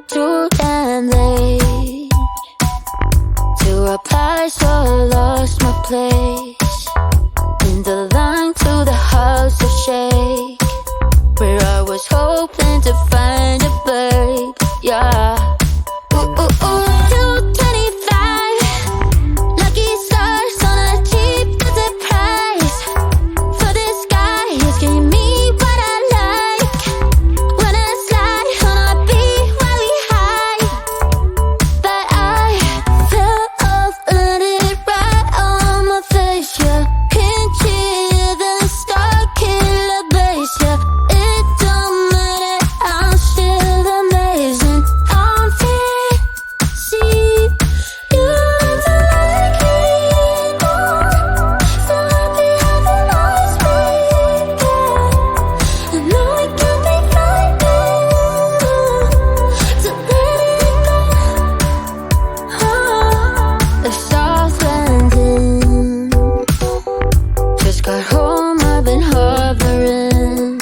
too damn late to reply, so I lost my place in the line to the house of shake, where I was hoping to find a babe. Yeah. Ooh, ooh, ooh. 225 lucky stars on a cheap visit price. For this guy, he's giving me what I like. When I slide on a beat while we high, but I fell off and it right on my face. Yeah, can't hear the star killer bass. Yeah, it don't matter, I'm still amazing. I'm free, see you don't like me more. So happy having lost me. I know it can be frightening to let it go. The soft landing. Just got home, I've been hovering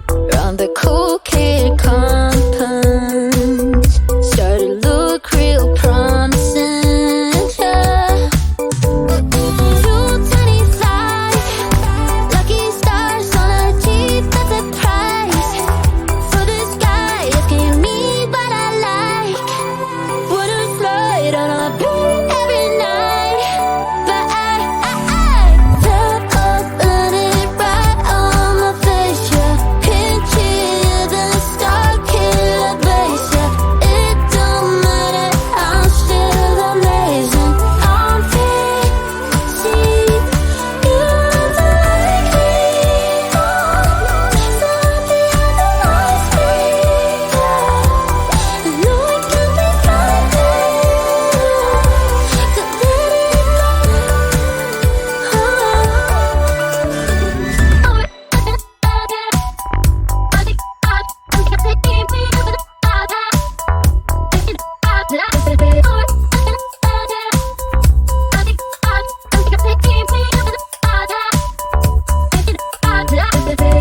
around the cool kid compound. Started to look real promising, yeah. 225 lucky stars on a cheap visit price. For this guy, it's giving me what I like. Wanna slide on a beat every night, but I fell off and it right on my face. Yeah, can't hear the star killer bass. Yeah, it don't matter, I'm still amazing. I'm free, see you don't like me more. So happy having lost me. I know it can be frightening to let it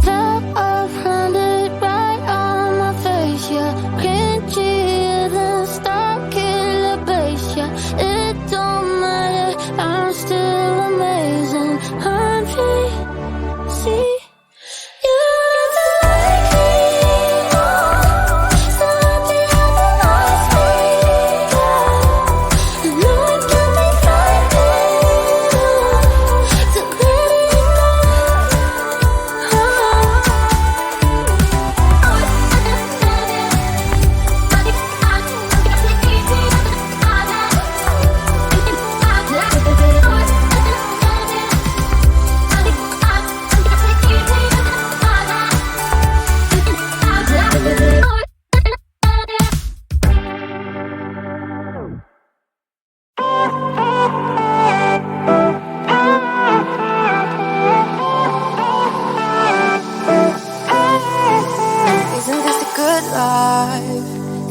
Fell off, landed right on my face. Yeah, can't hear the star killer bass. Yeah, it don't matter, I'm still amazing. I'm free, see you don't like me more. So happy having lost me. I know it can be frightening to let it Isn't this a good life?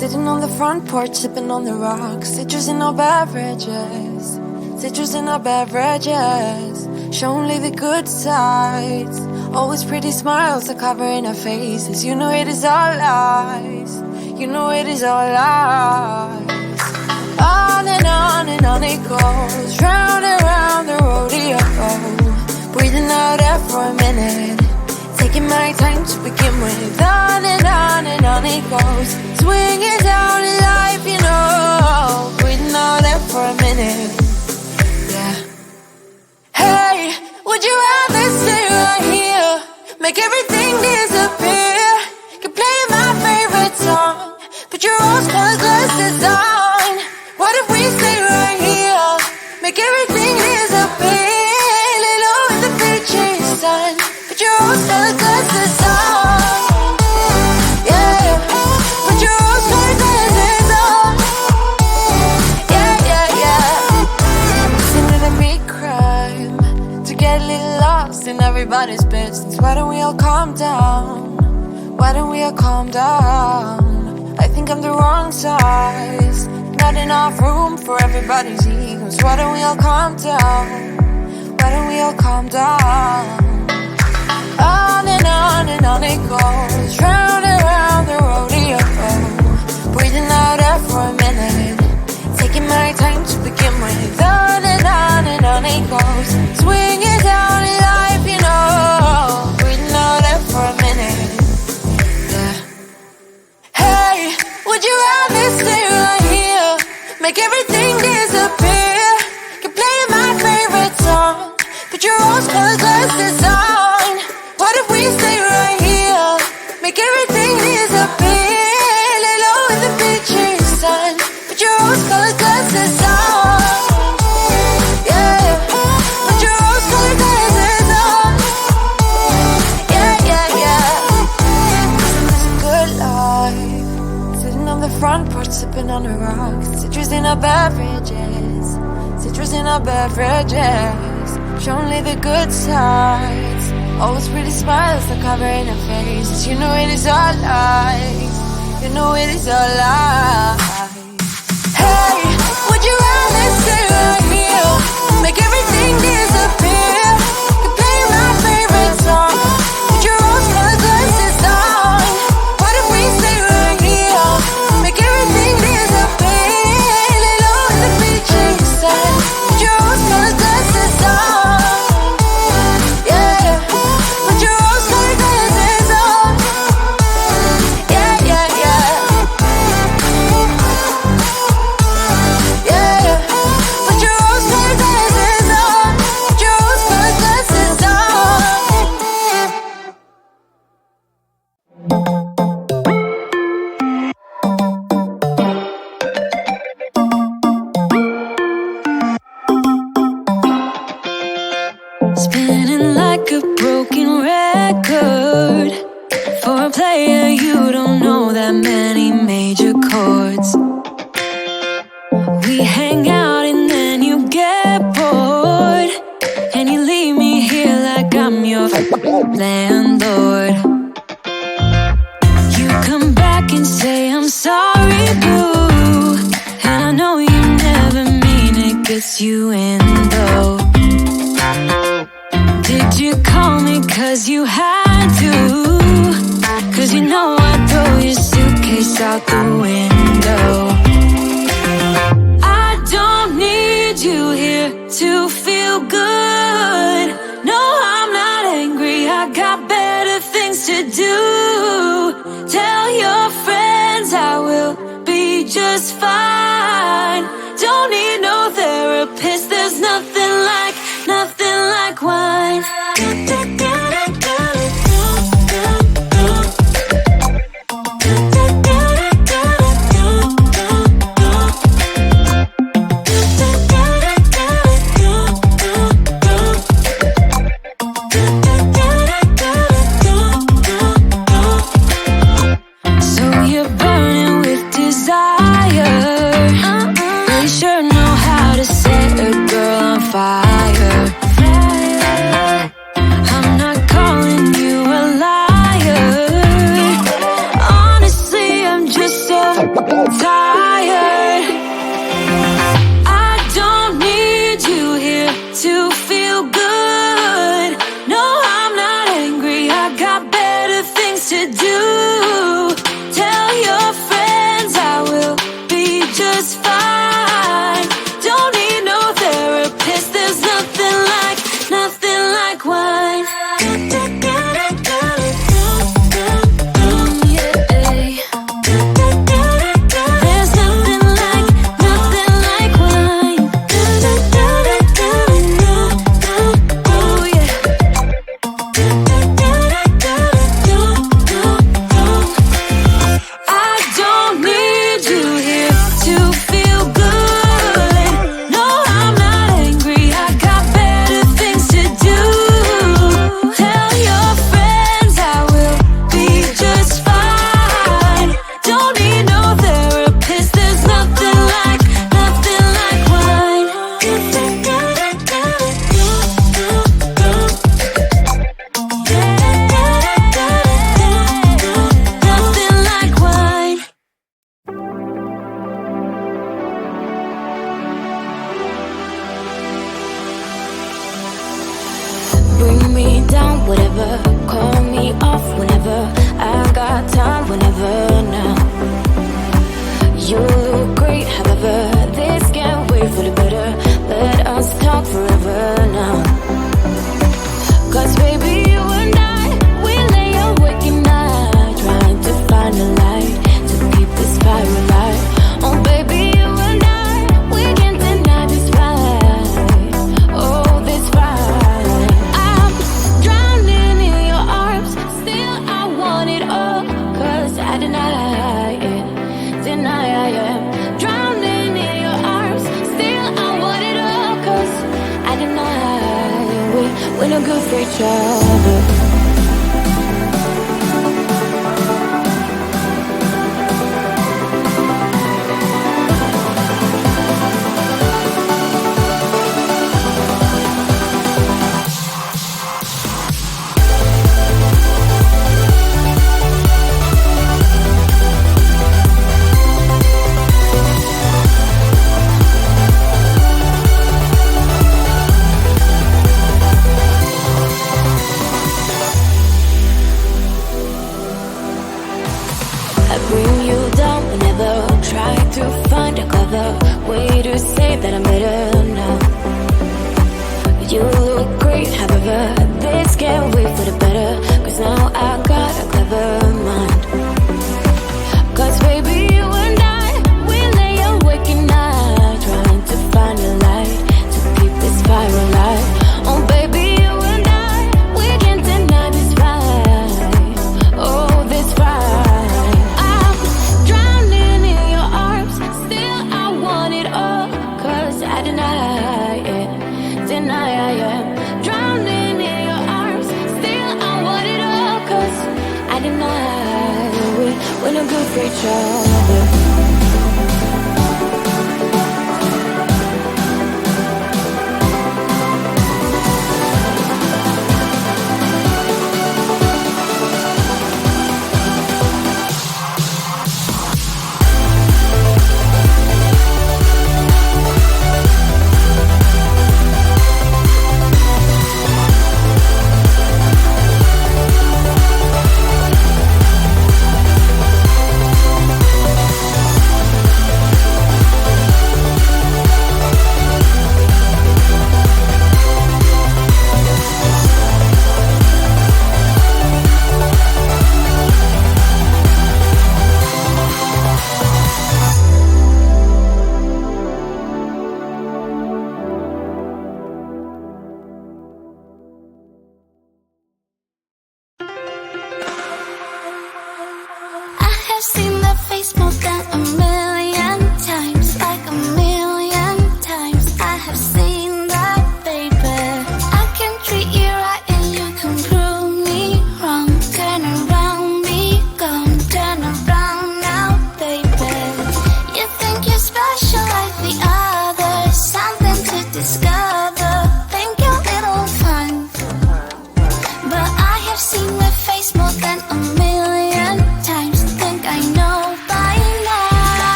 Sitting on the front porch, sipping on the rocks. Citrus in our beverages. Citrus in our beverages. Show only the good sides. Always pretty smiles are covering our faces. You know it is all lies. You know it is all lies. On and on it goes. Round and round the rodeo. Breathing out air for a minute. Taking my time to begin with. On and on it goes. Swinging down in life, you know. Breathing out air for a minute. Yeah. Hey, would you rather stay right here? Make everything disappear. Can play my favorite song. Put your rose-colored glasses on. What if we stay right here? Make everything disappear. Lay low in the beaching sun. Put your rose-colored glasses on. Yeah, put your rose-colored glasses on. Yeah, yeah, yeah. Isn't it a big crime to get a little lost in everybody's business? Why don't we all calm down? Why don't we all calm down? I think I'm the wrong size. Not enough room for everybody's egos. Why don't we all calm down? Why don't we all calm down? On and on it goes. Round and round the rodeo. Breathing out Would you rather stay right here? Make everything disappear. Keep playing my favorite song. Put your rose-colored glasses on. What if we stay right here? Make everything disappear. Lay low in the beaching sun. Put your rose-colored glasses on. Yeah. Put your rose-colored glasses on. Yeah, yeah, yeah. It's a good life. Sitting on the front porch, sipping on the rocks. Citrus in our beverages. Citrus in our beverages. Show only the good sides. Always pretty smiles are covering her face. You know it is all lies. You know it is all lies. Hey, would you rather stay right here? Make everything disappear. You play my favorite song. Put your rose-colored glasses on. What if we stay right here? Make everything disappear. Lay low in the beaching sun. Put your rose-colored glasses on. Yeah, put your rose-colored glasses on. Yeah, yeah, yeah. Yeah, put your rose-colored glasses on. Put your rose-colored glasses on. Spinning like a broken record. For a player, you don't know that many major chords. We hang out and then you get bored, and you leave me here like I'm your landlord. You come back and say I'm sorry, boo, and I know you never mean it, gets you in though. Did you call me cause you had to? Cause you know I'd throw your suitcase out the window. I don't need you here to feel good. No, I'm not angry, I got better things to do. Tell your friends I will be just fine. Don't need no therapist, there's nothing like wine. So you're burning with desire. You sure know how to set a girl on fire. I'm not calling you a liar. Honestly, I'm just so tired. I don't need you here to feel good. No, I'm not angry, I got better things to do. Tell your friends I will be just fine. Don't need no therapist, there's nothing like wine. There's nothing like wine. Oh yeah. I don't need you here to feel good. No, I'm not angry, I got better things to do. Tell your friends I will be just fine. Don't need no therapist, there's nothing like wine. Nothing like wine. Bring me down, whatever. Call me off whenever. I got time whenever now. You look great, however. This can't wait for the better. Let us talk forever now. Cause baby, you and I, we lay awake at night, trying to find a light to keep this fire we're no good for each other. Way to say that I'm better now. You look great, however, this can't wait for the better. Cause now I got a clever mind. Cause baby, you and I, we lay awake at night, trying to find a light, to keep this fire alive. Oh baby, you and I, we can't deny this fight. Oh, this fight. I'm drowning in your arms, still I want it all. Cause I deny it, I am drowning in your arms, still I want it all. Cause I deny we're no good for each other. I've seen that face more than a million